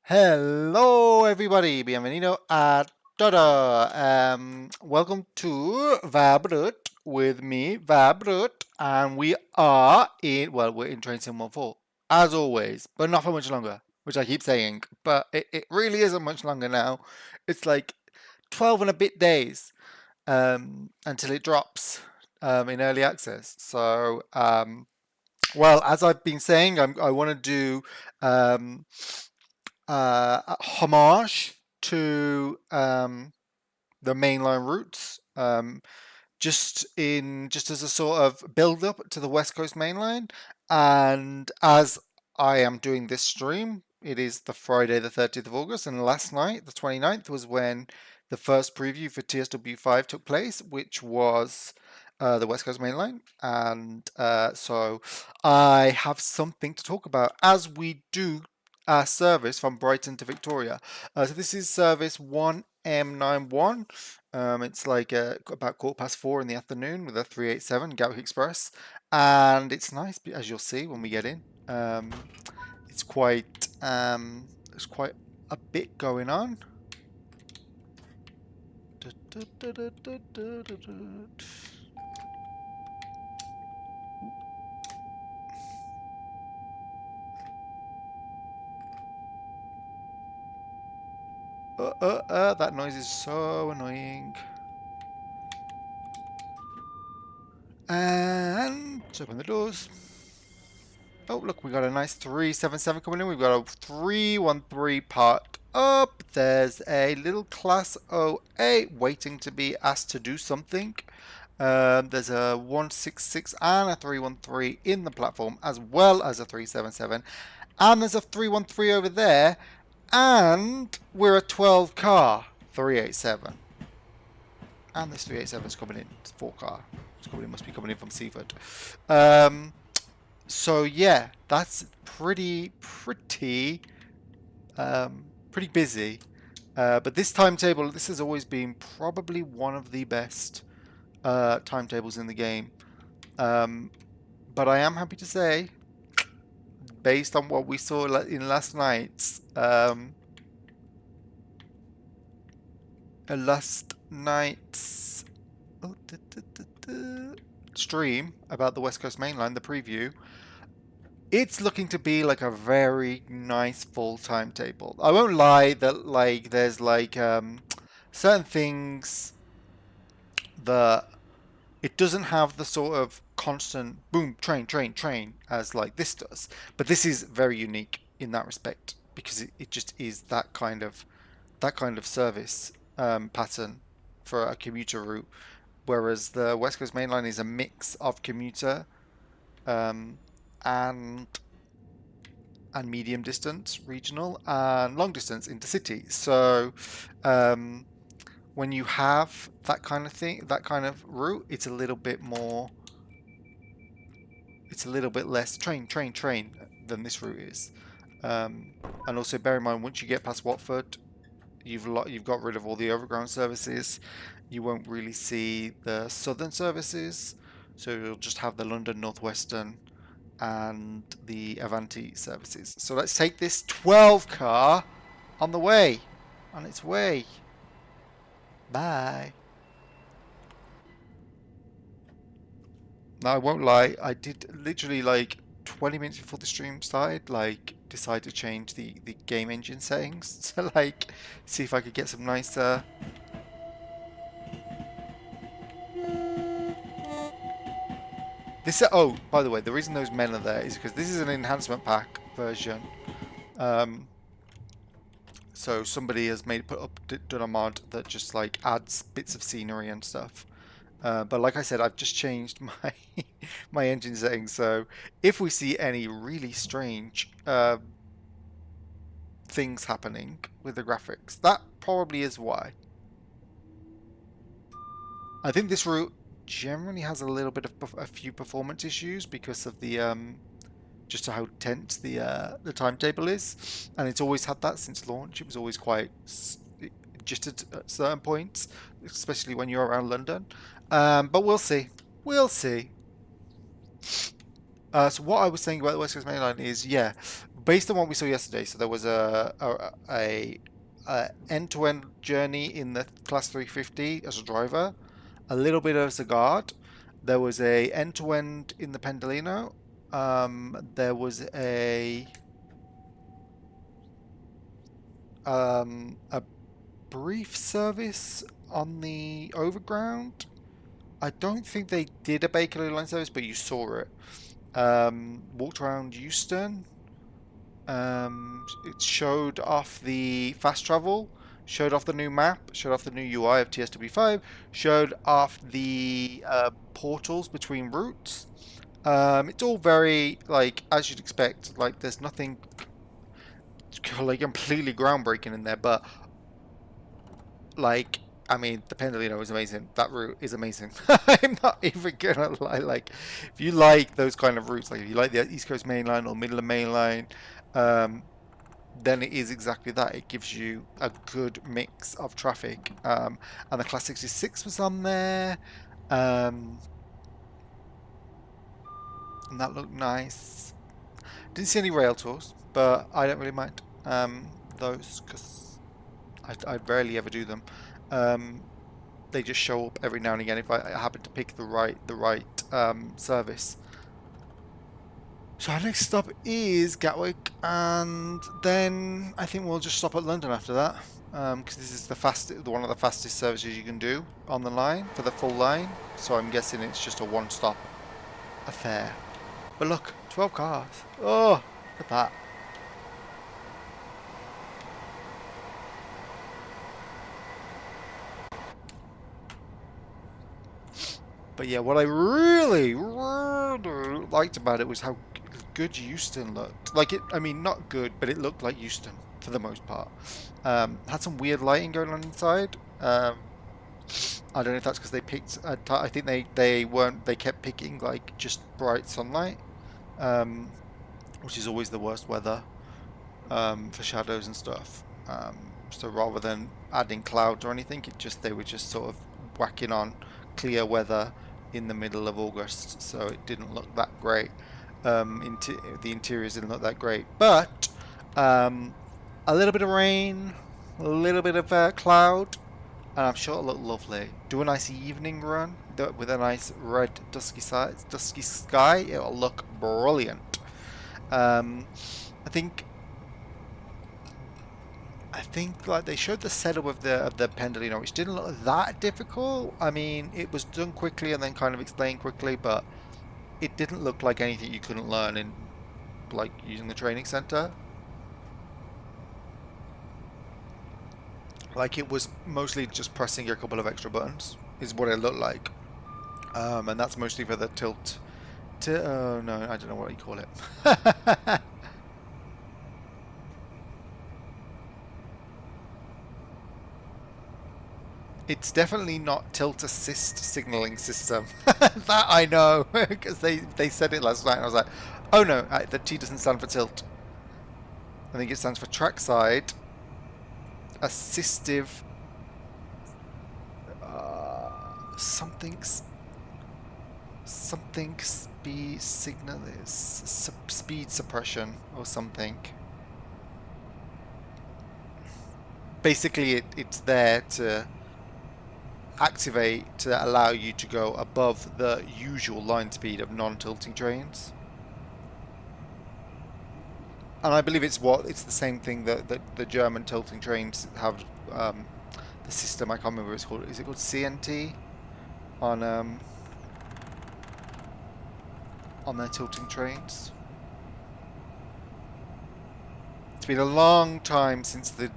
Hello, everybody. Bienvenido a todo. Welcome to Vabrut with me, Vabrut, and we're in Train Sim 1-4, as always, but not for much longer, which I keep saying, but it really isn't much longer now. It's like 12 and a bit days until it drops in early access. So, well, as I've been saying, I want to do um, a homage to the mainline routes, just as a sort of build up to the West Coast Mainline. And as I am doing this stream, it is the Friday the 30th of August, and last night, the 29th, was when the first preview for TSW5 took place, which was the West Coast Mainline. And so I have something to talk about, as we do our service from Brighton to Victoria. So this is service 1M91. It's like about 4:15 in the afternoon with a 387 Gatwick Express, and it's nice as you'll see when we get in. It's quite there's quite a bit going on. That noise is so annoying. And let's open the doors. Oh, look, we got a nice 377 coming in. We've got a 313 parked up. There's a little Class 08 waiting to be asked to do something. There's a 166 and a 313 in the platform, as well as a 377. And there's a 313 over there. And we're a 12 car 387. And this 387 is coming in. It's 4 car. Must be coming in from Seaford. So yeah, that's pretty busy. But this timetable, this has always been probably one of the best timetables in the game. But I am happy to say, based on what we saw in last night's stream about the West Coast Mainline, the preview, it's looking to be like a very nice full timetable. I won't lie that like there's like certain things that it doesn't have the sort of constant boom train as like this does, but this is very unique in that respect because it just is that kind of service pattern for a commuter route, whereas the West Coast Mainline is a mix of commuter um, and medium distance, regional, and long distance intercity. So when you have that kind of thing, that kind of route, it's a little bit more, it's a little bit less train than this route is. And also bear in mind, once you get past Watford, you've got rid of all the overground services. You won't really see the southern services, so you'll just have the London Northwestern and the Avanti services. So let's take this 12 car on its way. Bye. Now I won't lie, I did literally like 20 minutes before the stream started, like decide to change the game engine settings to like see if I could get some nicer. Oh, by the way, the reason those men are there is because this is an enhancement pack version. So somebody has done a mod that just like adds bits of scenery and stuff. But like I said, I've just changed my my engine settings. So if we see any really strange things happening with the graphics, that probably is why. I think this route generally has a little bit of a few performance issues because of the just how tense the timetable is, and it's always had that since launch. It was always quite just at certain points, especially when you're around London. But we'll see. We'll see. So what I was saying about the West Coast Mainline is, yeah, based on what we saw yesterday, so there was a end-to-end journey in the Class 350 as a driver, a little bit as a guard. There was a end-to-end in the Pendolino. There was a brief service on the overground. I don't think they did a Bakerloo line service, but you saw it. Walked around Euston. It showed off the fast travel, showed off the new map, showed off the new UI of TSW5, showed off the portals between routes. It's all very, like, as you'd expect. Like, there's nothing like completely groundbreaking in there, but like, I mean, the Pendolino is amazing. That route is amazing. I'm not even gonna lie. Like, if you like those kind of routes, like if you like the East Coast Mainline or Midland Mainline, um, then it is exactly that. It gives you a good mix of traffic. And the Class 66 was on there, um, and that looked nice. Didn't see any rail tours, but I don't really mind those because I rarely ever do them. Um, they just show up every now and again if I happen to pick the right service. So our next stop is Gatwick, and then I think we'll just stop at London after that, because this is one of the fastest services you can do on the line for the full line. So I'm guessing it's just a one-stop affair. But look, 12 cars. Oh, look at that. But yeah, what I really, really liked about it was how good Euston looked. Like it, I mean, not good, but it looked like Euston for the most part. Had some weird lighting going on inside. I don't know if that's because they picked. I think they weren't. They kept picking like just bright sunlight, which is always the worst weather for shadows and stuff. So rather than adding clouds or anything, they were just sort of whacking on clear weather in the middle of August, so it didn't look that great. The interiors didn't look that great, but a little bit of rain, a little bit of cloud, and I'm sure it'll look lovely. Do a nice evening run with a nice red dusky sky. It'll look brilliant. I think like they showed the setup of the Pendolino, which didn't look that difficult. I mean, it was done quickly and then kind of explained quickly, but it didn't look like anything you couldn't learn in like using the training center. Like it was mostly just pressing a couple of extra buttons is what it looked like, and that's mostly for the tilt. Oh no, I don't know what you call it. It's definitely not tilt assist signaling system. That I know because they said it last night and I was like, oh no, the T doesn't stand for tilt. I think it stands for trackside assistive something speed signal is speed suppression or something. Basically, it's there to activate to allow you to go above the usual line speed of non-tilting trains. And I believe it's the same thing that the German tilting trains have. The system, I can't remember what it's called. Is it called CNT on their tilting trains? It's been a long time since I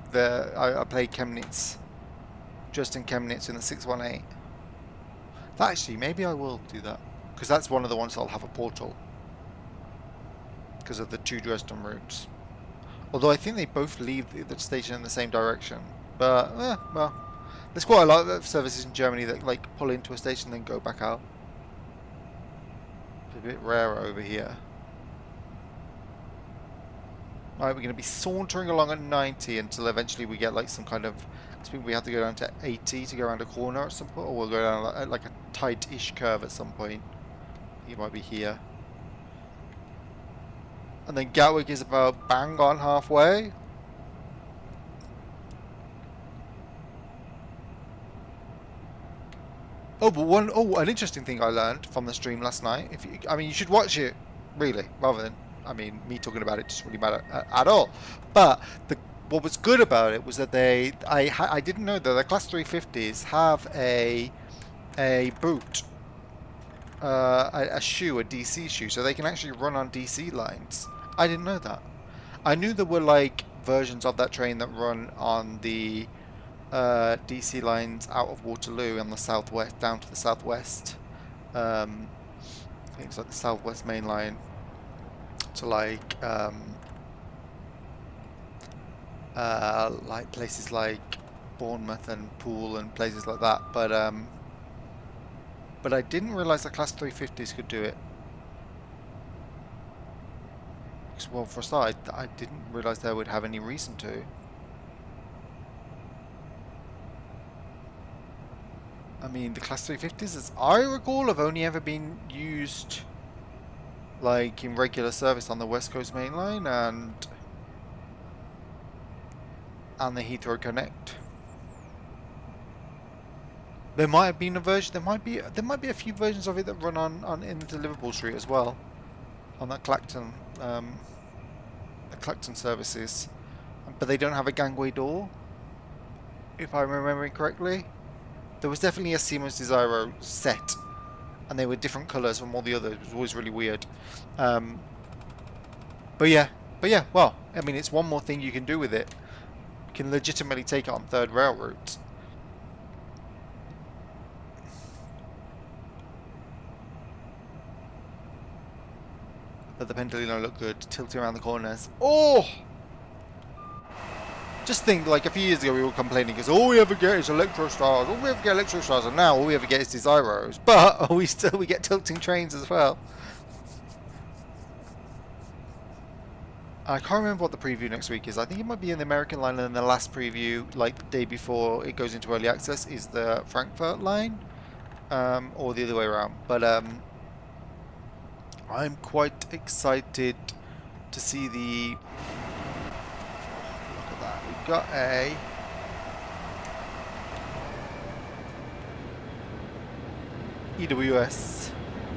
played Chemnitz. Just in Chemnitz in the 618. Actually, maybe I will do that. Because that's one of the ones that'll have a portal. Because of the two Dresden routes. Although I think they both leave the station in the same direction. But, well. There's quite a lot of services in Germany that like pull into a station and then go back out. It's a bit rarer over here. Alright, we're going to be sauntering along at 90 until eventually we get like some kind of... I think we have to go down to 80 to go around a corner at some point, or we'll go down like a tight-ish curve at some point. It might be here. and then Gatwick is about bang on halfway. Oh, but an interesting thing I learned from the stream last night. I mean, you should watch it, really, rather than, I mean, me talking about it doesn't really matter at all. But what was good about it was that I didn't know that the Class 350s have a boot, a shoe, a DC shoe, so they can actually run on DC lines. I didn't know that. I knew there were like versions of that train that run on the DC lines out of Waterloo on the southwest, down to the southwest. I think it's like the Southwest Mainline to like places like Bournemouth and Poole and places like that. But I didn't realise the Class 350s could do it. Well, for a start, I didn't realise they would have any reason to. I mean, the Class 350s, as I recall, have only ever been used like in regular service on the West Coast Mainline and the Heathrow Connect. There might have been a version. There might be a few versions of it that run on into Liverpool Street as well, on that Clacton services, but they don't have a gangway door, if I'm remembering correctly. There was definitely a Siemens Desiro set, and they were different colours from all the others. It was always really weird. But yeah. Well, I mean, it's one more thing you can do with it. You can legitimately take it on third rail routes. But the PENDOOOOOLINNOOOOO look good, tilting around the corners. Oh! Just think, like a few years ago we were complaining because all we ever get is Electrostars, and now all we ever get is Desiros. But we get tilting trains as well. I can't remember what the preview next week is. I think it might be in the American line, and then the last preview, like the day before it goes into early access, is the Frankfurt line, or the other way around. But I'm quite excited to see the. Look at that. We've got a. EWS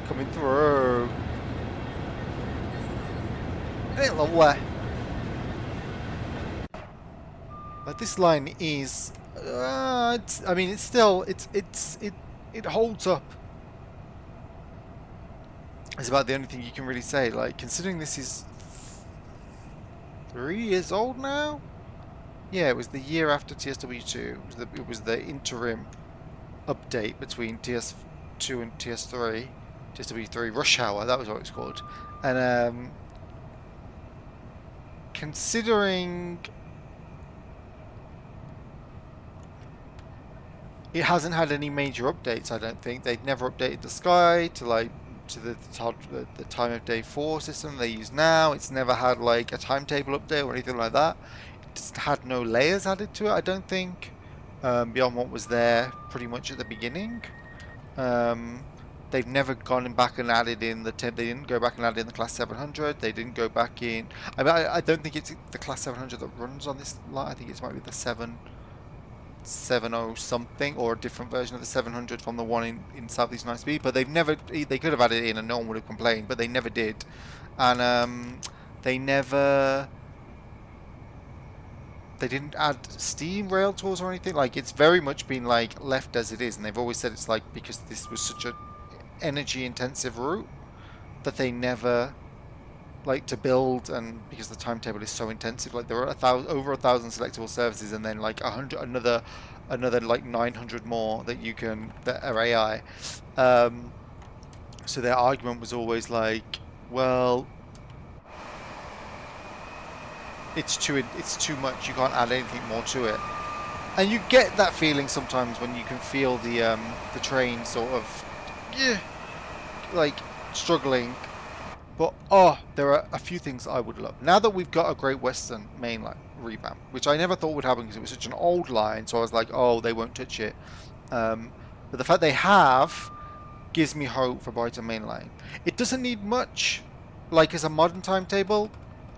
coming through. Hey, lovely. But this line is. I mean, it's still. It holds up. It's about the only thing you can really say. Like, considering this is 3 years old now? Yeah, it was the year after TSW2. It was the interim update between TS2 and TS3. TSW3 Rush Hour, that was what it was called. And considering it hasn't had any major updates, I don't think. They've never updated the Sky to like the time of day 4 system they use now. It's never had like a timetable update or anything like that. It's had no layers added to it, I don't think, beyond what was there pretty much at the beginning. They've never gone back and added in the they didn't go back and add in the Class 700. They didn't go back in. I mean, I don't think it's the Class 700 that runs on this line. I think it might be the 770 something, or a different version of the 700 from the one in Southeast High Speed. But they've never. They could have added it in, and no one would have complained. But they never did, and they never. They didn't add steam rail tours or anything. Like, it's very much been like left as it is, and they've always said it's like because this was such a energy intensive route that they never like to build, and because the timetable is so intensive, like there are over 1,000 selectable services, and then like another like 900 more that are AI. So their argument was always like, well, it's too much, you can't add anything more to it. And you get that feeling sometimes when you can feel the train sort of like struggling. But there are a few things I would love. Now that we've got a Great Western Mainline revamp, which I never thought would happen because it was such an old line, so I was like, oh, they won't touch it. But the fact they have gives me hope for Brighton Mainline. It doesn't need much, like as a modern timetable.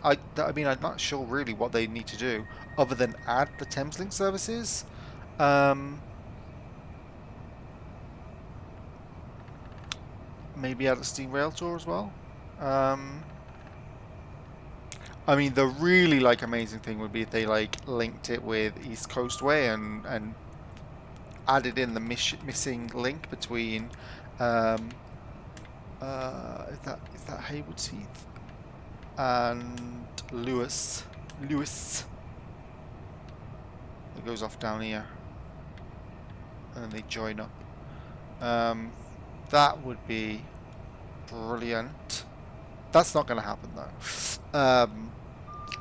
I mean, I'm not sure really what they need to do other than add the Thameslink services. Maybe add a steam rail tour as well. I mean, the really like amazing thing would be if they like linked it with East Coast Way and added in the missing link between is that Haywards Heath and Lewis that goes off down here and then they join up. That would be brilliant. That's not going to happen though.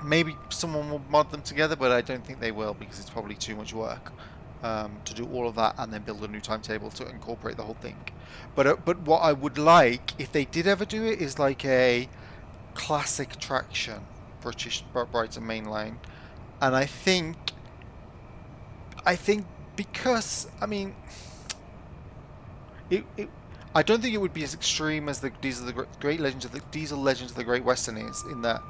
Maybe someone will mod them together, but I don't think they will because it's probably too much work to do all of that and then build a new timetable to incorporate the whole thing. But what I would like, if they did ever do it, is like a classic traction British Brighton Mainline, and I think because I mean I don't think it would be as extreme as the Diesel Legends of the Great Western is, in that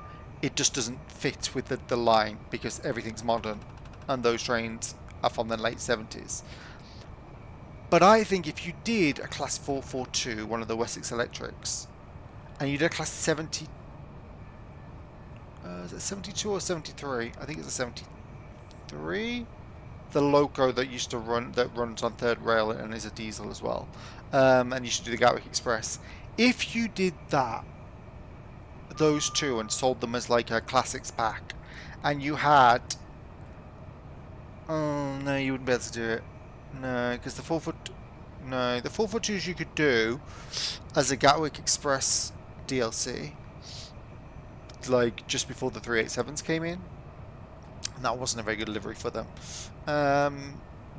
it just doesn't fit with the line because everything's modern and those trains are from the late 70s. But I think if you did a class 442, one of the Wessex Electrics, and you did a class 70, is it 72 or 73? I think it's a 73. The loco that used to runs on third rail and is a diesel as well. And you should do the Gatwick Express. If you did those two and sold them as like a classics pack, and you had, oh no, you wouldn't be able to do it. No, because the 442s you could do as a Gatwick Express DLC, like just before the 387s came in, and that wasn't a very good delivery for them.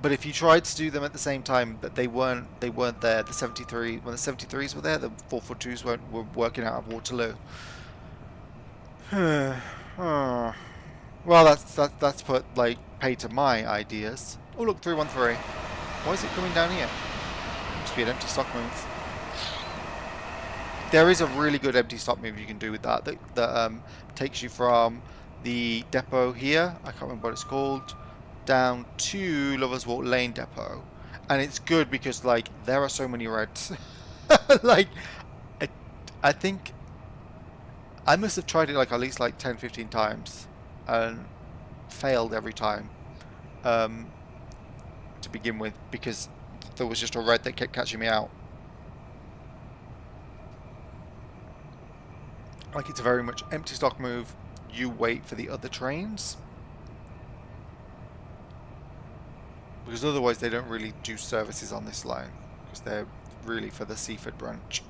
But if you tried to do them at the same time, that they weren't there. The 73, when the 73s were there, the 442s were working out of Waterloo. Well, that's put like pay to my ideas. Oh look, 313. Why is it coming down here? Must be an empty stock move. There is a really good empty stock move you can do with that takes you from the depot here, I can't remember what it's called, down to Lovers Walk Lane depot, and it's good because like there are so many reds. Like I think I must have tried it like at least like 10-15 times and failed every time to begin with, because there was just a red that kept catching me out. Like it's a very much empty stock move. You wait for the other trains, because otherwise they don't really do services on this line, because they're really for the Seaford branch.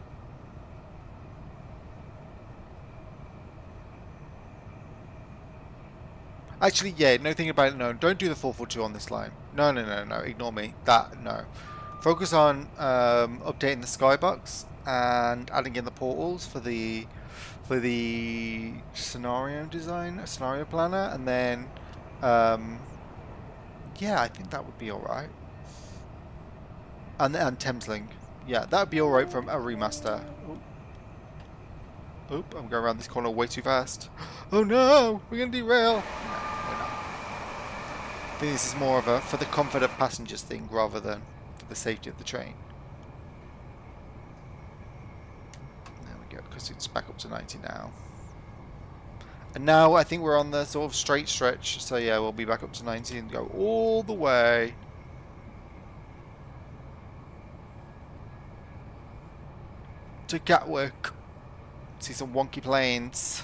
Actually, yeah, no, thinking about it, no, don't do the 442 on this line. No, ignore me. No. Focus on updating the skybox and adding in the portals for the scenario planner, and then yeah, I think that would be alright. And Thameslink. Yeah, that would be alright from a remaster. Oop, I'm going around this corner way too fast. Oh no, we're going to derail. No, we're not. I think this is more of a for the comfort of passengers thing rather than for the safety of the train. There we go, because it's back up to 90 now. And now I think we're on the sort of straight stretch, so yeah, we'll be back up to 90 and go all the way to Gatwick. See some wonky planes.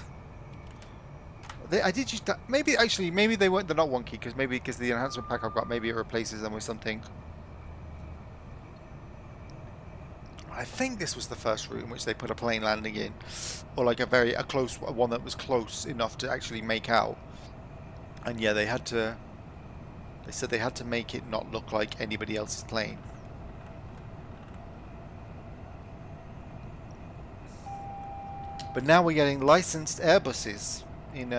I did use that. Maybe they weren't. They're not wonky because the enhancement pack I've got, maybe it replaces them with something. I think this was the first route in which they put a plane landing in, or like a close one that was close enough to actually make out. And yeah, they said they had to make it not look like anybody else's plane. But now we're getting licensed Airbuses in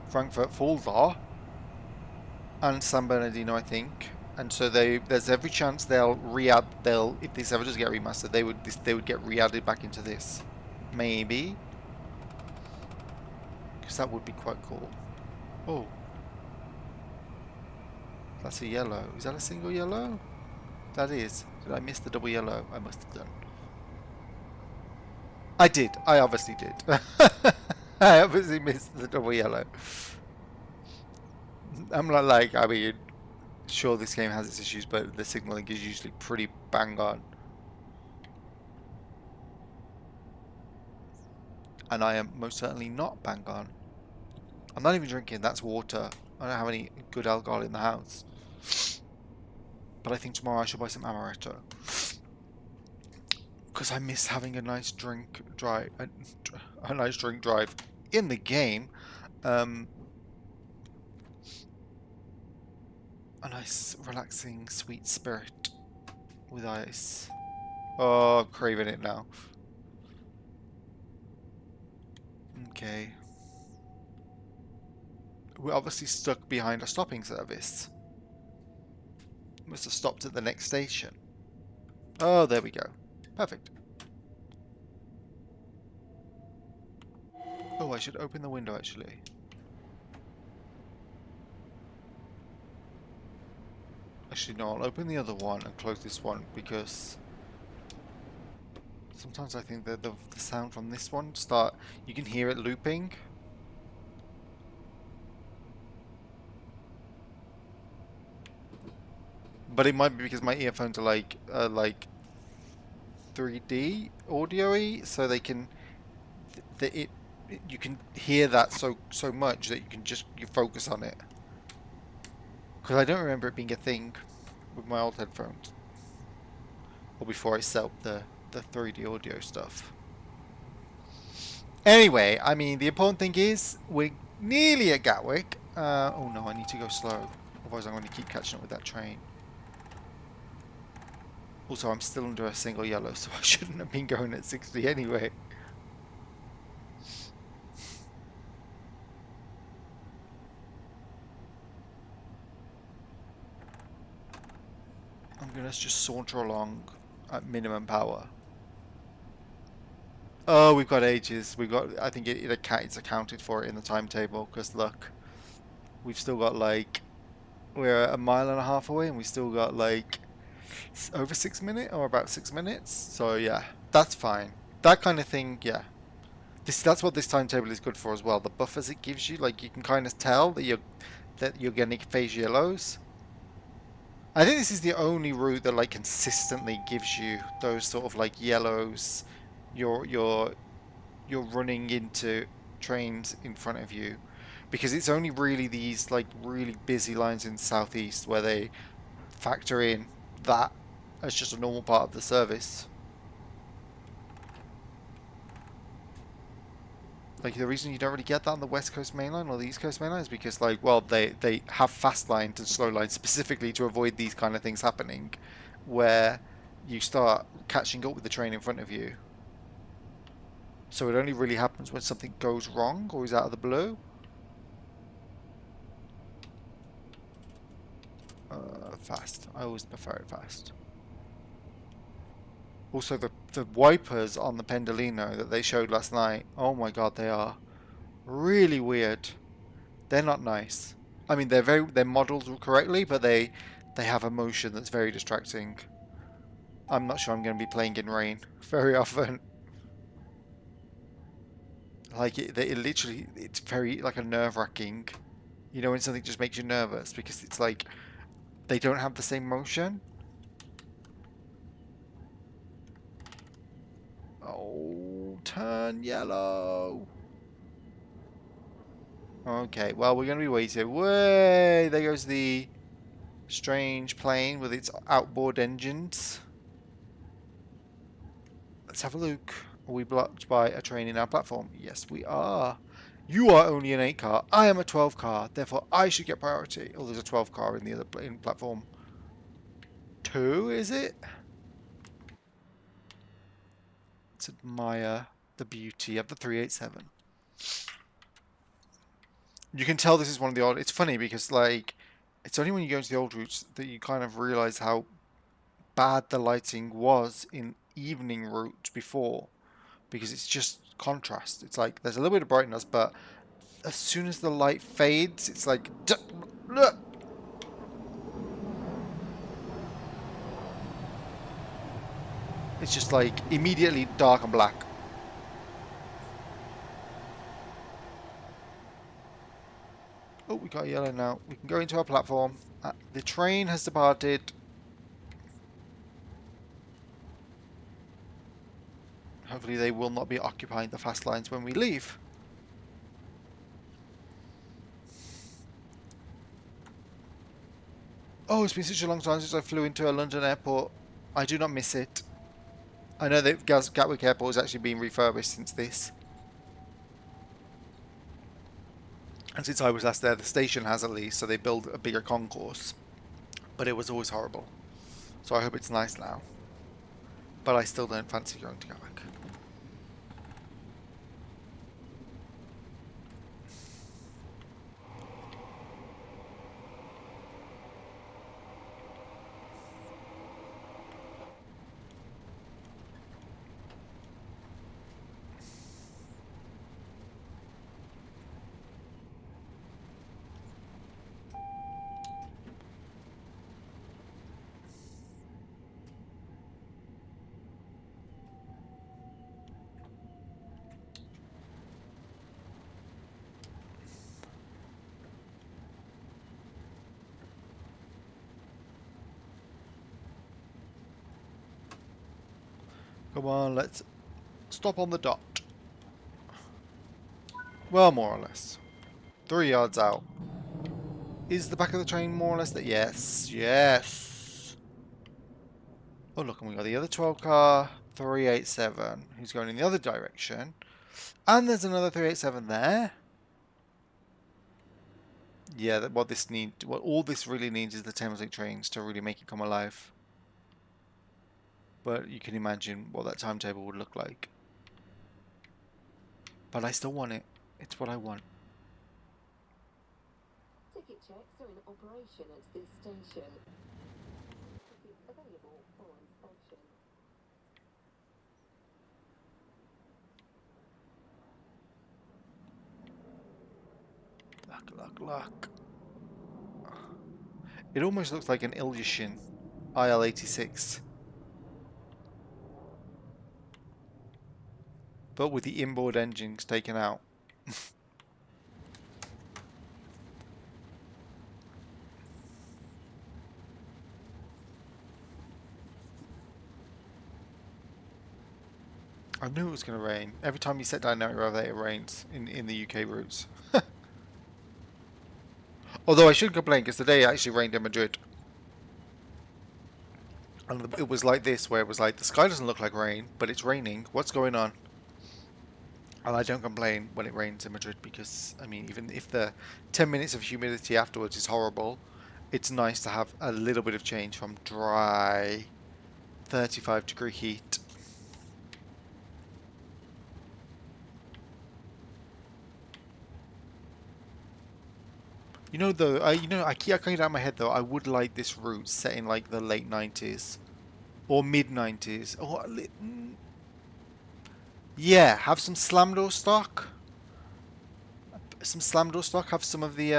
Frankfurt Fulda and San Bernardino, I think. And so there's every chance if this ever does get remastered, they would get re-added back into this. Maybe. Because that would be quite cool. Oh, that's a yellow. Is that a single yellow? That is. Did I miss the double yellow? I must have done. I did. I obviously did. I obviously missed the double yellow. I'm not like, I mean, sure this game has its issues, but the signaling is usually pretty bang on. And I am most certainly not bang on. I'm not even drinking, that's water. I don't have any good alcohol in the house. But I think tomorrow I should buy some amaretto. Because I miss having a nice drink drive, a nice drink drive in the game. A nice, relaxing, sweet spirit with ice. Oh, I'm craving it now. Okay. We're obviously stuck behind a stopping service. Must have stopped at the next station. Oh, there we go. Perfect. Oh, I should open the window actually. Actually, no, I'll open the other one and close this one because sometimes I think that the sound from this one you can hear it looping. But it might be because my earphones are like 3D audio-y, so they can you can hear that so much that you focus on it. Because I don't remember it being a thing with my old headphones, or before I set up the 3D audio stuff. Anyway, I mean the important thing is we're nearly at Gatwick. Oh no, I need to go slow, otherwise I'm going to keep catching up with that train. Also, I'm still under a single yellow, so I shouldn't have been going at 60 anyway. I'm going to just saunter along at minimum power. Oh, we've got ages. I think it's accounted for it in the timetable, because look, we've still got like, we're a mile and a half away and we still got like over 6 minutes or about 6 minutes. So yeah, that's fine. That kind of thing, yeah. That's what this timetable is good for as well. The buffers it gives you, like you can kind of tell that you're getting phase yellows. I think this is the only route that like consistently gives you those sort of like yellows. You're running into trains in front of you, because it's only really these like really busy lines in the southeast where they factor in that as just a normal part of the service. Like the reason you don't really get that on the West Coast Mainline or the East Coast Mainline is because like, well, they have fast lines and slow lines specifically to avoid these kind of things happening, where you start catching up with the train in front of you. So it only really happens when something goes wrong or is out of the blue. Fast. I always prefer it fast. Also, the wipers on the Pendolino that they showed last night, oh my god, they are really weird. They're not nice. I mean, they're modeled correctly, but they have a motion that's very distracting. I'm not sure I'm going to be playing in rain very often. Like it literally, it's very like a nerve-wracking. You know when something just makes you nervous because it's like they don't have the same motion. Oh, turn yellow. Okay, well, we're going to be waiting. Way, there goes the strange plane with its outboard engines. Let's have a look. Are we blocked by a train in our platform? Yes, we are. You are only an 8 car. I am a 12 car. Therefore, I should get priority. Oh, there's a 12 car in the other platform. 2, is it? Let's admire the beauty of the 387. You can tell this is one of the old. It's funny because like it's only when you go into the old routes that you kind of realize how bad the lighting was in evening routes before, because it's just contrast. It's like there's a little bit of brightness, but as soon as the light fades, it's like... It's just like immediately dark and black. Oh, we got yellow now. We can go into our platform. The train has departed. Hopefully they will not be occupying the fast lines when we leave. Oh, it's been such a long time since I flew into a London airport. I do not miss it. I know that Gatwick Airport has actually been refurbished since this. And since I was last there, the station has at least, so they build a bigger concourse. But it was always horrible. So I hope it's nice now. But I still don't fancy going to Gatwick. Come on, let's stop on the dot. Well, more or less. 3 yards out. Is the back of the train more or less that? Yes, yes. Oh, look, and we got the other 12 car, 387, who's going in the other direction. And there's another 387 there. Yeah, what all this really needs is the Thameslink trains to really make it come alive. But you can imagine what that timetable would look like. But I still want it. It's what I want. Ticket checks are in operation at this station. Tickets available for inspection. Look. It almost looks like an Ilyushin IL-86. But with the inboard engines taken out. I knew it was going to rain. Every time you set down there, it rains in the UK routes. Although I shouldn't complain because today it actually rained in Madrid. And it was like this, where it was like, the sky doesn't look like rain, but it's raining. What's going on? And I don't complain when it rains in Madrid because, I mean, even if the 10 minutes of humidity afterwards is horrible, it's nice to have a little bit of change from dry 35-degree heat. You know, though, I keep going down my head though. I would like this route set in like the late 90s or mid 90s, or yeah, have some slam door stock. Some slam door stock. Have some of the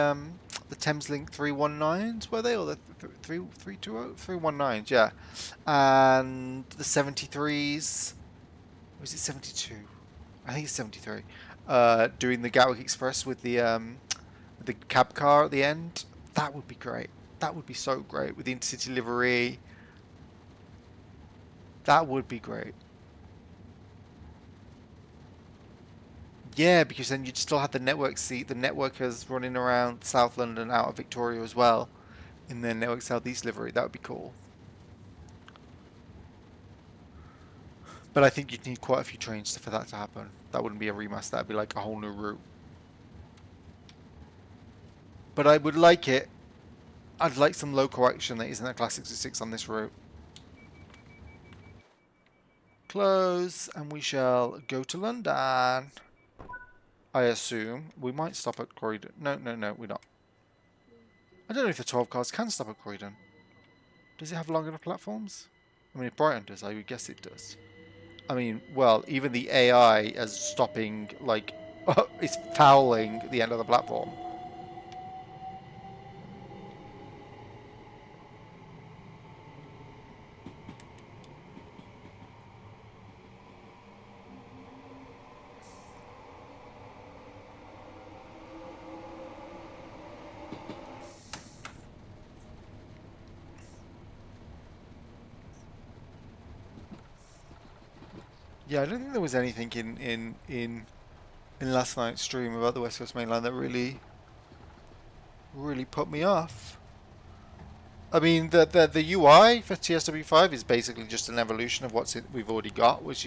Thameslink 319s, were they, or the 320 319s? Yeah, and the 73s. Or is it 72? I think it's 73. Doing the Gatwick Express with the cab car at the end. That would be great. That would be so great with the intercity livery. That would be great. Yeah, because then you'd still have the networkers running around South London out of Victoria as well in their Network Southeast livery. That would be cool. But I think you'd need quite a few trains for that to happen. That wouldn't be a remaster. That'd be like a whole new route. But I would like it. I'd like some local action that isn't a Class 66 on this route. Close, and we shall go to London. I assume we might stop at Croydon. No, we're not. I don't know if the 12 cars can stop at Croydon. Does it have long enough platforms? I mean, if Brighton does, I would guess it does. I mean, well, even the AI is stopping, like, is fouling the end of the platform. Yeah, I don't think there was anything in last night's stream about the West Coast Mainline that really put me off. I mean, the UI for TSW5 is basically just an evolution of we've already got, which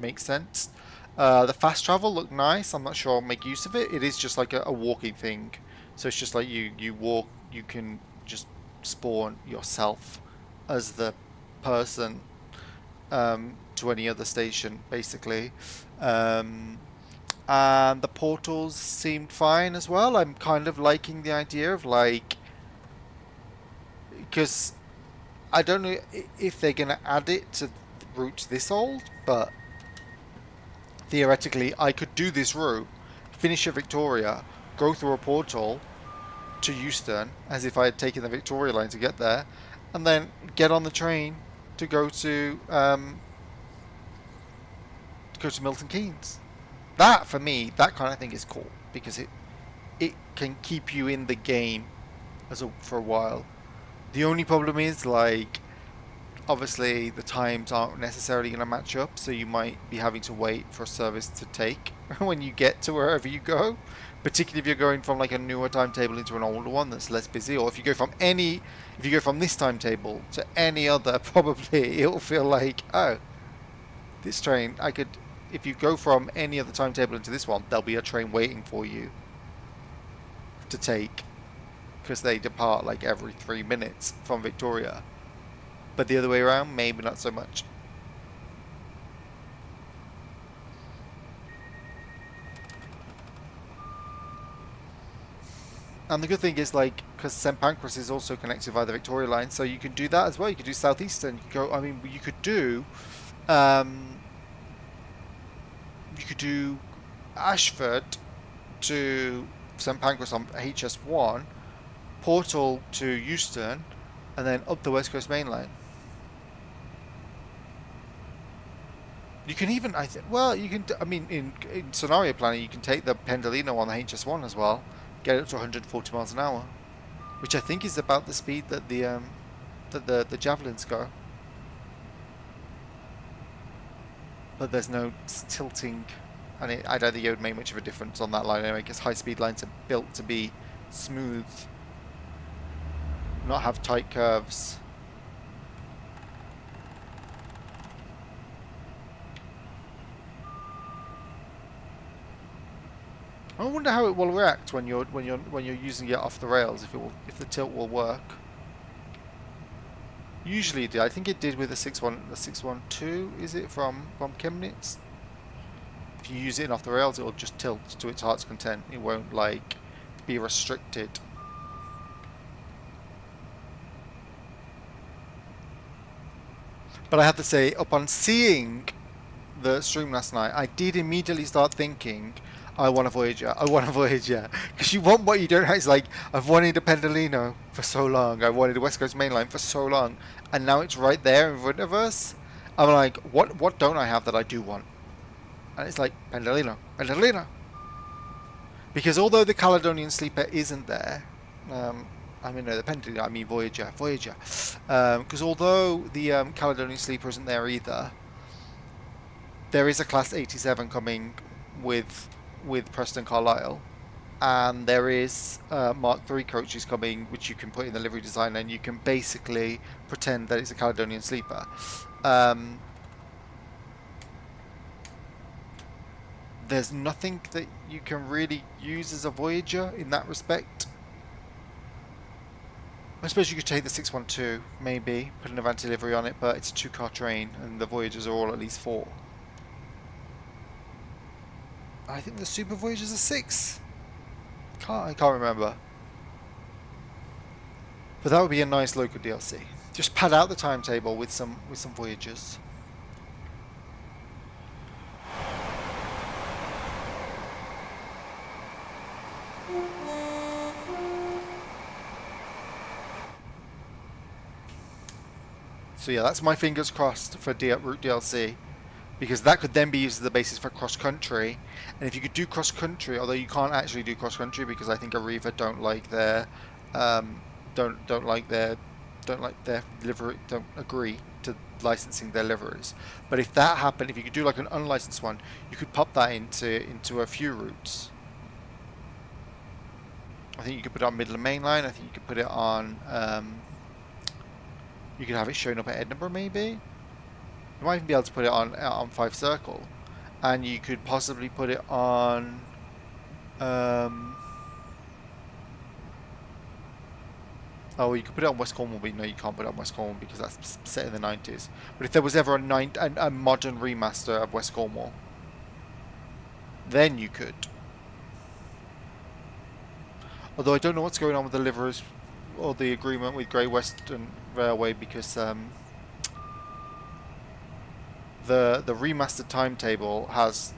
makes sense. The fast travel looked nice. I'm not sure I'll make use of it. It is just like a walking thing, so it's just like you walk. You can just spawn yourself as the person to any other station, basically. And the portals seemed fine as well. I'm kind of liking the idea of like, because I don't know if they're going to add it to routes this old, but theoretically I could do this route, finish at Victoria, go through a portal to Euston as if I had taken the Victoria line to get there, and then get on the train to go to Milton Keynes. That for me, that kind of thing is cool because it can keep you in the game for a while. The only problem is like obviously the times aren't necessarily going to match up, so you might be having to wait for a service to take when you get to wherever you go. Particularly if you're going from like a newer timetable into an older one that's less busy, or if you go from this timetable to any other, probably it'll feel like, oh, this train I could. If you go from any other timetable into this one, there'll be a train waiting for you to take because they depart like every 3 minutes from Victoria. But the other way around, maybe not so much. And the good thing is, like, because St Pancras is also connected via the Victoria line, so you can do that as well. You could do Southeastern. You could go. I mean, you could do Ashford to St Pancras on HS1, Portal to Euston, and then up the West Coast Mainline. You can even, well, you can. I mean, in scenario planning, you can take the Pendolino on the HS1 as well, get it up to 140 miles an hour, which I think is about the speed that the javelins go. But there's no tilting, and I don't think it would make much of a difference on that line anyway, because high-speed lines are built to be smooth, not have tight curves. I wonder how it will react when you're using it off the rails. If the tilt will work. Usually it did. I think it did with the 612. Is it from Chemnitz? If you use it off the rails, it will just tilt to its heart's content. It won't like be restricted. But I have to say, upon seeing the stream last night, I did immediately start thinking, I want a Voyager. I want a Voyager. Because you want what you don't have. It's like, I've wanted a Pendolino for so long. I wanted a West Coast Mainline for so long. And now it's right there in front of us. I'm like, what don't I have that I do want? And it's like, Pendolino. Pendolino. Because although the Caledonian Sleeper isn't there, I mean, no, the Pendolino, I mean Voyager. Voyager. Because although the Caledonian Sleeper isn't there either, there is a Class 87 coming with Preston Carlisle, and there is Mark III coaches coming, which you can put in the livery design, and you can basically pretend that it's a Caledonian Sleeper. There's nothing that you can really use as a Voyager in that respect. I suppose you could take the 612, maybe, put an Avanti livery on it, but it's a 2-car train, and the Voyagers are all at least 4. I think the Super Voyagers are 6. I can't remember. But that would be a nice local DLC. Just pad out the timetable with some Voyagers. So yeah, that's my fingers crossed for Route DLC, because that could then be used as the basis for cross country. And if you could do cross country, although you can't actually do cross country because I think Arriva don't like their um, don't like their livery, don't agree to licensing their liveries. But if that happened, if you could do like an unlicensed one, you could pop that into a few routes. I think you could put it on Midland Mainline. I think you could put it on. You could have it showing up at Edinburgh, maybe. You might even be able to put it on Five Circle, and you could possibly put it on. Oh, you could put it on West Cornwall, but no, you can't put it on West Cornwall because that's set in the 90s. But if there was ever a modern remaster of West Cornwall, then you could. Although I don't know what's going on with the liveries or the agreement with Great Western Railway, because the remastered timetable has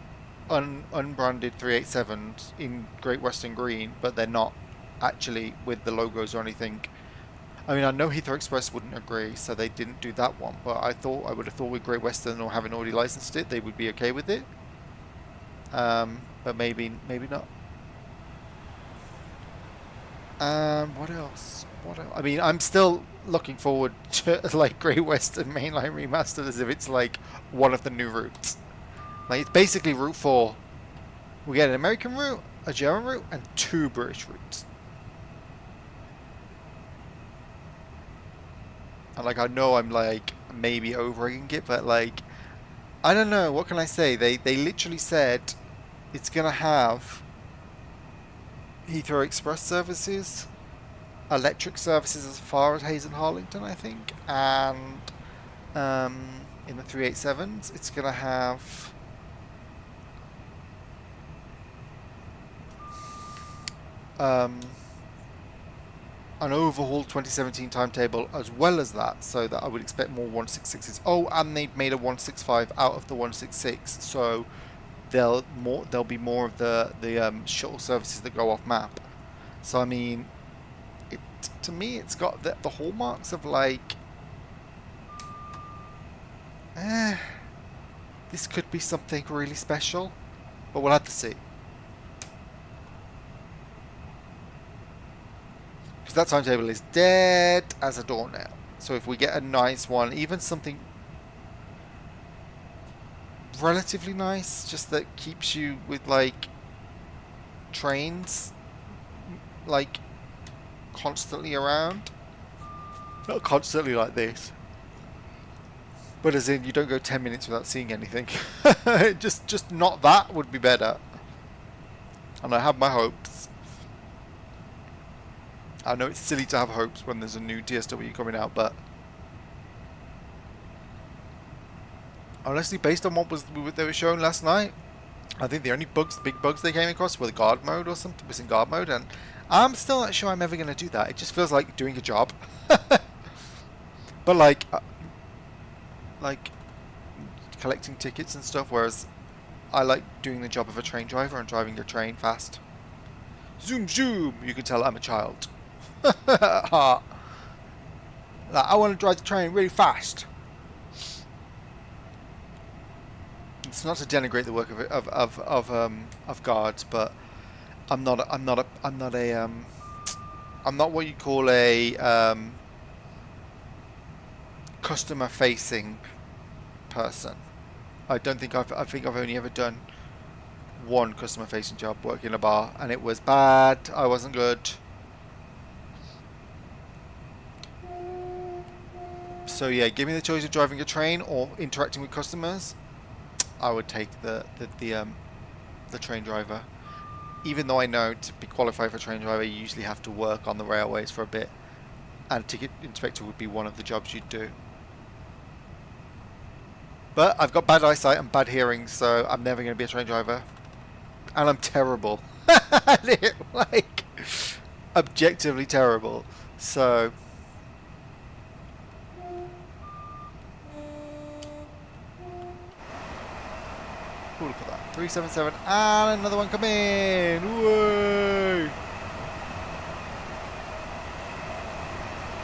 unbranded 387s in Great Western Green, but they're not actually with the logos or anything. I mean, I know Heathrow Express wouldn't agree, so they didn't do that one. But I would have thought with Great Western, or having already licensed it, they would be okay with it. But maybe not. What else? I mean, I'm still looking forward to like Great Western Mainline remastered as if it's like one of the new routes. Like, it's basically Route 4. We get an American route, a German route, and 2 British routes. And like, I know I'm like maybe overegging it, but like, I don't know. What can I say? They literally said it's gonna have Heathrow Express services, electric services as far as Hayes and Harlington, I think, and in the 387s, it's gonna have an overhauled 2017 timetable as well as that, so that I would expect more 166s. Oh, and they've made a 165 out of the 166, so there'll be more of the shuttle services that go off map. So I mean, to me, it's got the hallmarks of like, this could be something really special, but we'll have to see. Because that timetable is dead as a doornail. So if we get a nice one, even something relatively nice, just that keeps you with like trains like constantly around. Not constantly like this, but as in you don't go 10 minutes without seeing anything. just not that would be better. And I have my hopes. I know it's silly to have hopes when there's a new DSW coming out, but honestly, based on what they were showing last night, I think the only big bugs they came across were the guard mode or something, missing guard mode, and I'm still not sure I'm ever going to do that. It just feels like doing a job. But like collecting tickets and stuff, whereas I like doing the job of a train driver and driving a train fast. Zoom zoom! You can tell I'm a child. Like, I want to drive the train really fast. It's not to denigrate the work of guards, but I'm not what you call a customer facing person. I think I've only ever done one customer facing job, working in a bar, and it was bad. I wasn't good. So yeah, give me the choice of driving a train or interacting with customers. I would take the train driver. Even though I know to be qualified for a train driver, you usually have to work on the railways for a bit, and ticket inspector would be one of the jobs you'd do. But I've got bad eyesight and bad hearing, so I'm never going to be a train driver. And I'm terrible at it, like, objectively terrible. So, look at that. 377 and another one coming. Whoa!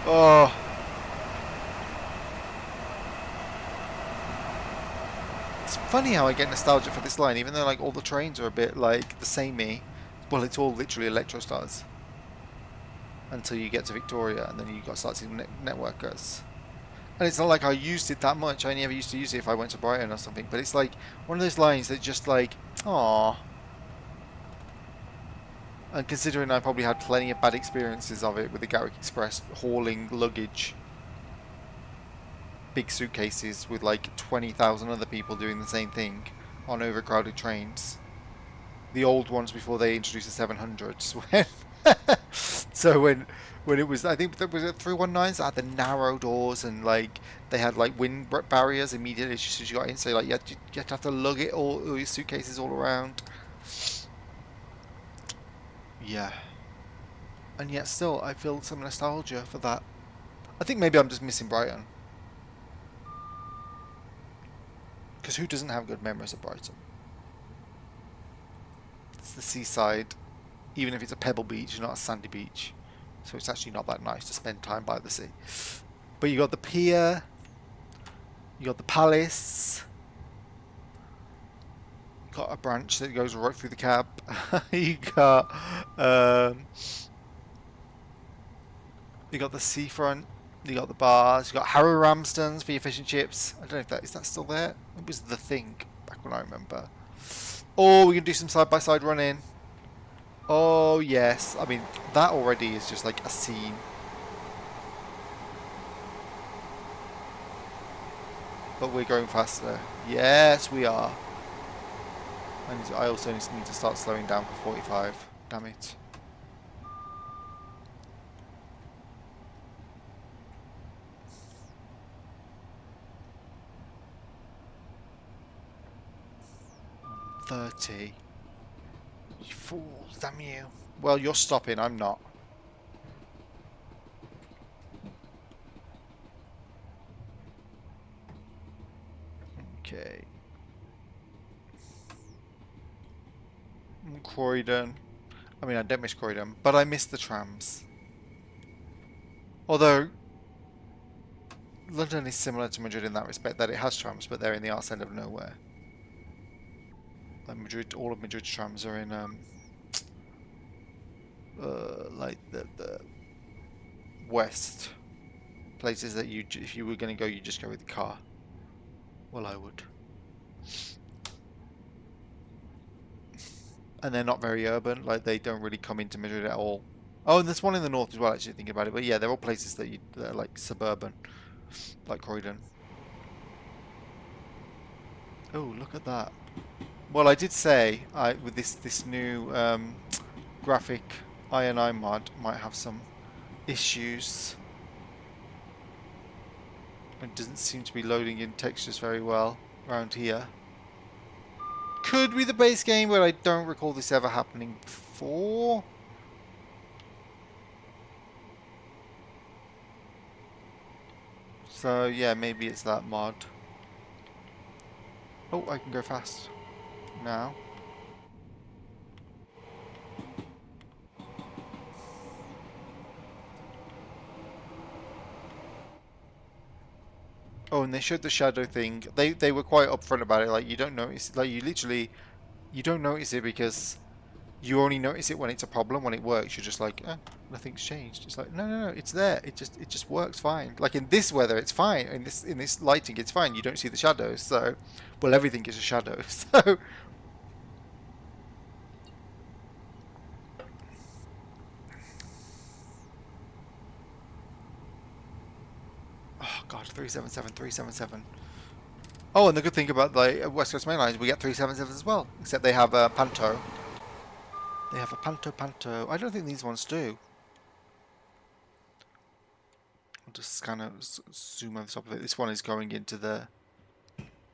Oh, it's funny how I get nostalgia for this line, even though like all the trains are a bit like the samey. Well, it's all literally Electrostars until you get to Victoria, and then you got to start seeing networkers. And it's not like I used it that much. I only ever used to use it if I went to Brighton or something. But it's like one of those lines that just like, ah. And considering I probably had plenty of bad experiences of it with the Gatwick Express hauling luggage, big suitcases with like 20,000 other people doing the same thing on overcrowded trains. The old ones before they introduced the 700s. So when it was, I think that was it 319s that had the narrow doors and like they had like wind barriers immediately as soon as you got in. So like you had to have to lug it all your suitcases all around. Yeah. And yet still I feel some nostalgia for that. I think maybe I'm just missing Brighton. Because who doesn't have good memories of Brighton? It's the seaside. Even if it's a pebble beach, not a sandy beach. So it's actually not that nice to spend time by the sea. But you got the pier. You got the palace. You got a branch that goes right through the cab. You got you got the seafront. You got the bars. You got Harrow Ramsden's for your fish and chips. I don't know if that is that still there. It was the thing back when I remember. Oh, we can do some side by side running. Oh yes, I mean that already is just like a scene. But we're going faster. Yes, we are. And I also need to start slowing down for 45. Damn it. I'm 30. You fools, damn you. Well, you're stopping, I'm not. Okay. Croydon. I mean, I don't miss Croydon, but I miss the trams. Although, London is similar to Madrid in that respect, that it has trams, but they're in the arse end of nowhere. Like Madrid, all of Madrid's trams are in, like the west. Places that you, if you were going to go, you just go with the car. Well, I would. And they're not very urban, like they don't really come into Madrid at all. Oh, and there's one in the north as well, actually, thinking about it. But yeah, they're all places that, that are like suburban, like Croydon. Oh, look at that. Well, I did say with this new graphic INI mod might have some issues. It doesn't seem to be loading in textures very well around here. Could be the base game, but I don't recall this ever happening before. So yeah, maybe it's that mod. Oh, I can go fast now. Oh, and they showed the shadow thing. They were quite upfront about it. Like you don't notice, like you don't notice it because you only notice it when it's a problem. When it works, you're just like, nothing's changed. It's like, no, it's there. It just works fine. Like in this weather, it's fine. In this lighting, it's fine. You don't see the shadows. So, well, everything is a shadow. So, oh god, 377, 377. Oh, and the good thing about the West Coast Mainline is we get 377s as well. Except they have a Panto. They have a Panto. I don't think these ones do. I'll just scan it, zoom over the top of it. This one is going into the...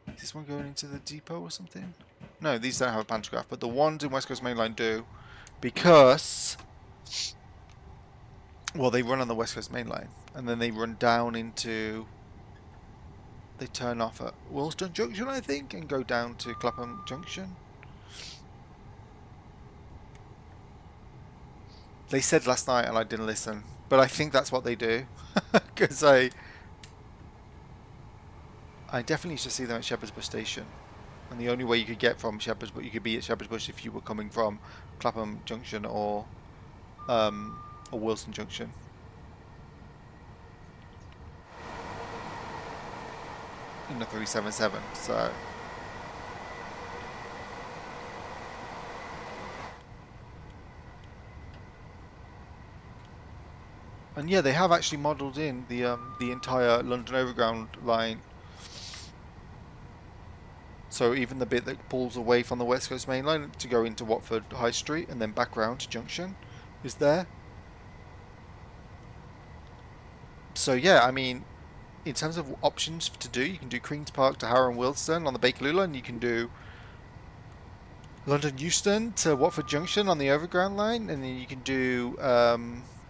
Is this one going into the depot or something? No, these don't have a pantograph, but the ones in West Coast Mainline do. Because... Well, they run on the West Coast Mainline. And then they run down into... They turn off at Willesden Junction, I think, and go down to Clapham Junction. They said last night, and I didn't listen. but I think that's what they do because I definitely used to see them at Shepherd's Bush Station, and the only way you could get from Shepherd's Bush, you could be at Shepherd's Bush if you were coming from Clapham Junction or Wilson Junction. In the 377, so. And yeah, they have actually modelled in the entire London Overground line. So even the bit that pulls away from the West Coast Mainline to go into Watford High Street and then back round to Junction is there. So yeah, I mean, in terms of options to do, you can do Queen's Park to Harrow and Wealdstone on the Bakerloo line. You can do London Euston to Watford Junction on the Overground line, and then you can do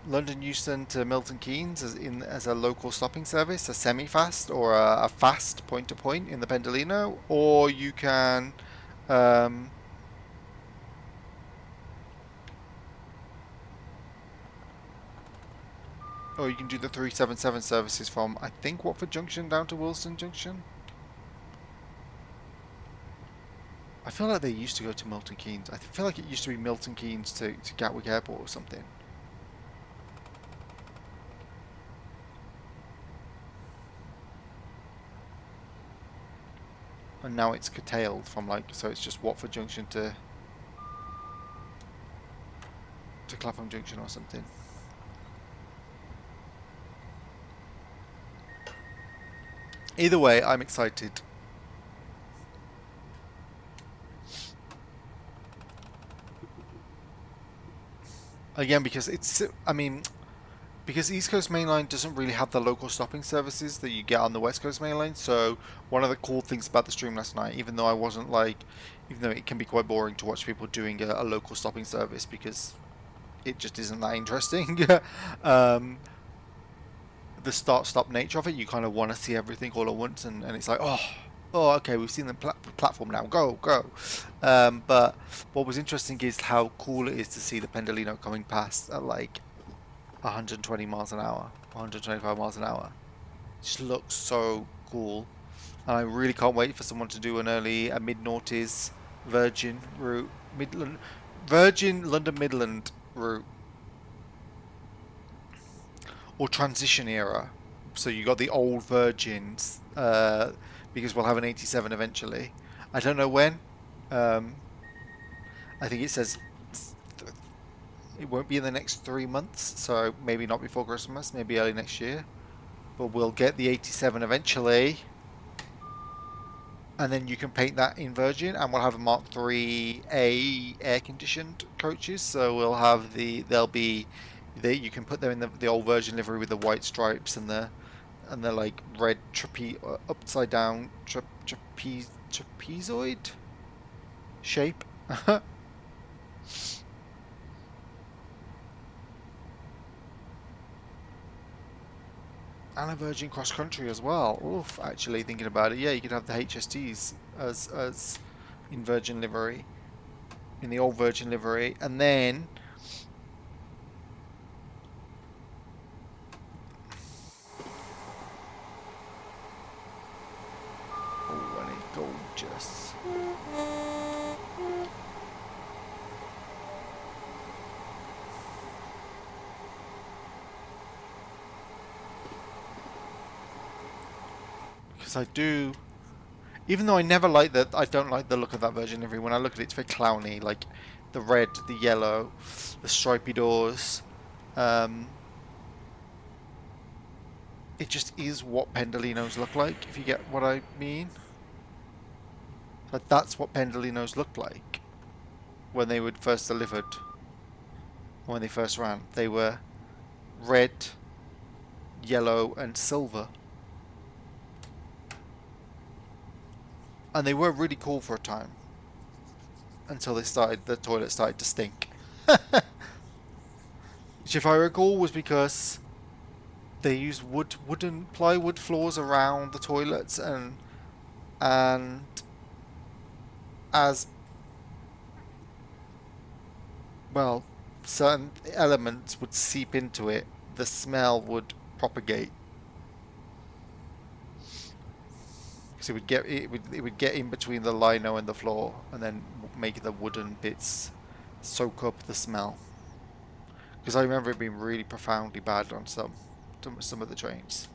London Euston to Milton Keynes as a local stopping service, a semi-fast or a fast point-to-point in the Pendolino, or you can do the 377 services from, I think, Watford Junction down to Wealdstone Junction. I feel like they used to go to Milton Keynes. I feel like it used to be Milton Keynes to Gatwick Airport or something. And now it's curtailed from so it's just Watford Junction to Clapham Junction or something. Either way, I'm excited. Again, because because East Coast Mainline doesn't really have the local stopping services that you get on the West Coast Mainline. So one of the cool things about the stream last night, even though it can be quite boring to watch people doing a local stopping service because it just isn't that interesting. The start-stop nature of it, you kind of want to see everything all at once, and it's like, oh, okay, we've seen the platform now, go. But what was interesting is how cool it is to see the Pendolino coming past at 120 miles an hour, 125 miles an hour. It just looks so cool. And I really can't wait for someone to do a mid-noughties Virgin route, Virgin London Midland route. Or transition era. So you got the old Virgins, because we'll have an 87 eventually. I don't know when. I think it says it won't be in the next 3 months, so maybe not before Christmas, maybe early next year. But we'll get the 87 eventually. And then you can paint that in Virgin, and we'll have a Mark IIIA air-conditioned coaches. So we'll have you can put them in the old Virgin livery with the white stripes and the red upside down trapezoid shape. And a Virgin cross country as well. Oof, actually thinking about it, yeah, you could have the HSTs as in Virgin livery, in the old Virgin livery, and then gorgeous. Because I do, even though I don't like the look of that Virgin livery. When I look at it, it's very clowny, like the red, the yellow, the stripy doors. It just is what Pendolinos look like, if you get what I mean. Like that's what Pendolinos looked like when they were first delivered, when they first ran. They were red, yellow and silver. And they were really cool for a time. Until the toilet started to stink. Which, if I recall, was because they used wooden plywood floors around the toilets, and as well, certain elements would seep into it the smell would propagate. So it would get in between the lino and the floor, and then make the wooden bits soak up the smell. Because I remember it being really profoundly bad on some of the trains.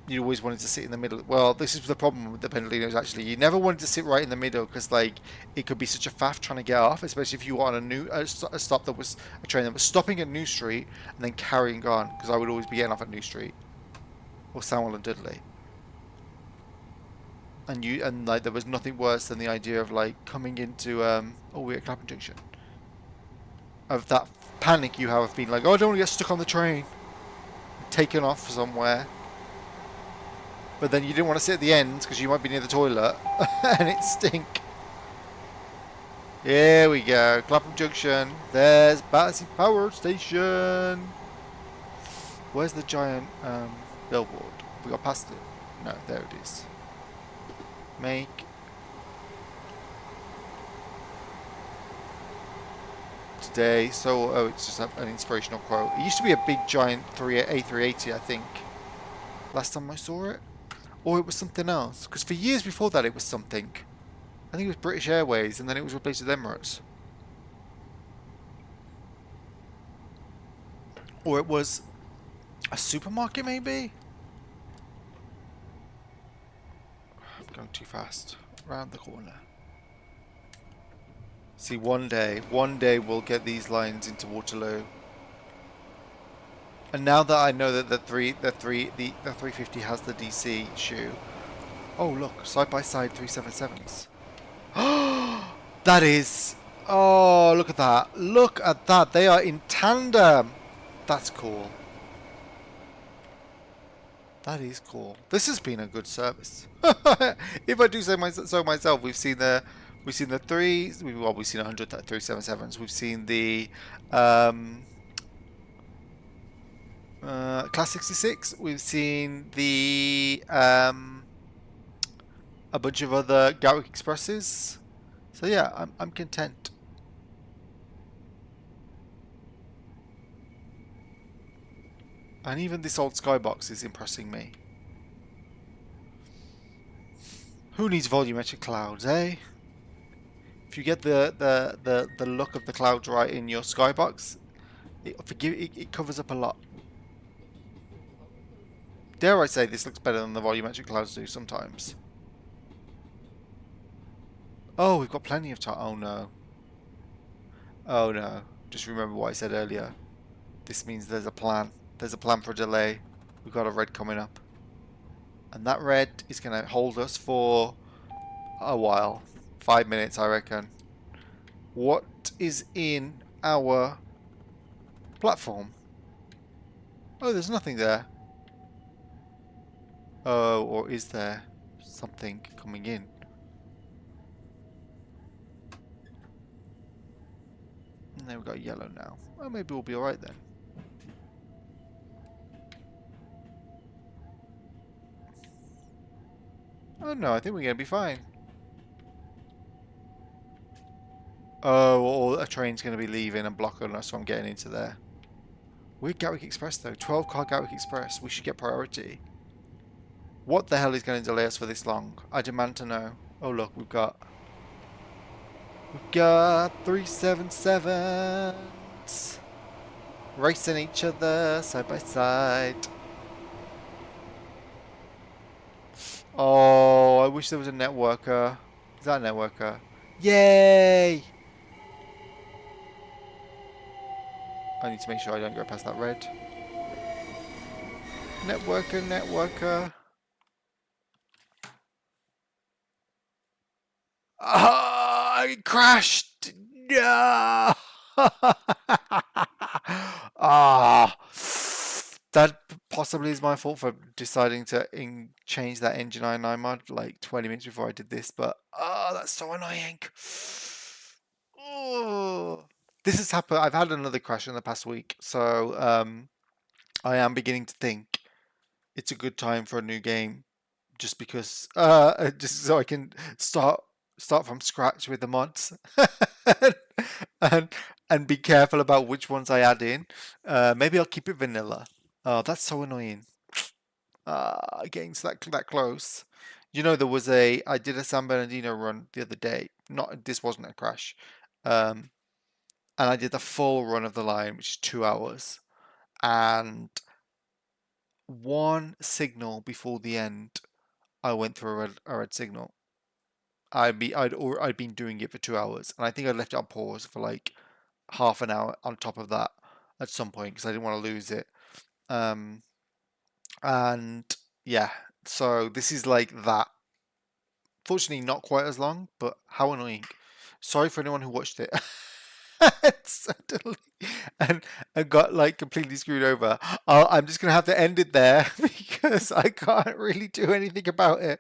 You always wanted to sit in the middle. Well, this is the problem with the Pendolinos. Actually, you never wanted to sit right in the middle because, like, it could be such a faff trying to get off, especially if you were on a stop that was a train that was stopping at New Street and then carrying on. Because I would always be getting off at New Street or Sandwell and Dudley. And like there was nothing worse than the idea of like coming into we're at Clapham Junction. Of that panic you have of being like, oh, I don't want to get stuck on the train, taken off somewhere. But then you didn't want to sit at the end because you might be near the toilet and it stink. Here we go, Clapham Junction. There's Battersea Power Station. Where's the giant billboard? Have we got past it? No, there it is. Make today. So, oh, it's just an inspirational quote. It used to be a big giant A380, I think. Last time I saw it. Or it was something else. Because for years before that, it was something. I think it was British Airways, and then it was replaced with Emirates. Or it was a supermarket, maybe? I'm going too fast. Round the corner. See, one day we'll get these lines into Waterloo. And now that I know that the 350 has the DC shoe. Oh look, side by side 377s. That is. Oh, look at that. Look at that. They are in tandem. That's cool. That is cool. This has been a good service. If I do say so myself, we've seen the threes. We've seen 100 377s. We've seen the Class 66. We've seen the a bunch of other Gatwick Expresses. So yeah, I'm content. And even this old skybox is impressing me. Who needs volumetric clouds, eh? If you get the look of the clouds right in your skybox, it covers up a lot. Dare I say this looks better than the volumetric clouds do sometimes. Oh, we've got plenty of time. Oh no. Oh no. Just remember what I said earlier. This means there's a plan. There's a plan for a delay. We've got a red coming up. And that red is going to hold us for a while. 5 minutes, I reckon. What is in our platform? Oh, there's nothing there. Oh, or is there something coming in? And then we've got yellow now. Well, maybe we'll be alright then. Oh no, I think we're going to be fine. Oh, or a train's going to be leaving and blocking us from getting into there. We're Gatwick Express though. 12 car Gatwick Express. We should get priority. What the hell is going to delay us for this long? I demand to know. Oh look, we've got 377s racing each other side by side. Oh, I wish there was a networker. Is that a networker? Yay! I need to make sure I don't go past that red. Networker, networker. Ah, I crashed. No. Ah, that possibly is my fault for deciding to change that engine I9 mod like 20 minutes before I did this, but that's so annoying. Oh. This has happened. I've had another crash in the past week, so I am beginning to think it's a good time for a new game, just because, just so I can start from scratch with the mods, and and be careful about which ones I add in. Maybe I'll keep it vanilla. Oh, that's so annoying. Getting that close. You know, I did a San Bernardino run the other day. Not This wasn't a crash. Um, and I did the full run of the line, which is 2 hours. And one signal before the end, I went through a red signal. I'd been doing it for 2 hours, and I think I left it on pause for like half an hour on top of that at some point because I didn't want to lose it. Um, and yeah, so this is like that. Fortunately, not quite as long, but how annoying. Sorry for anyone who watched it. Suddenly, and got like completely screwed over. I'm just gonna have to end it there because I can't really do anything about it.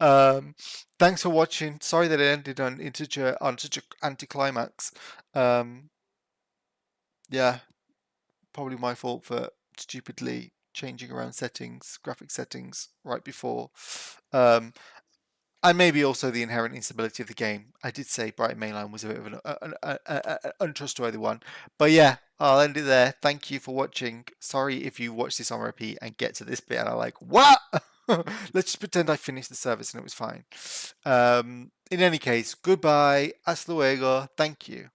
Um, Thanks for watching. Sorry that it ended on such a anticlimax. Um, yeah, probably my fault for stupidly changing around graphic settings right before. Um, and maybe also the inherent instability of the game. I did say Brighton Mainline was a bit of an untrustworthy one. But yeah, I'll end it there. Thank you for watching. Sorry if you watch this on repeat and get to this bit and are like, what? Let's just pretend I finished the service and it was fine. In any case, goodbye. Hasta luego. Thank you.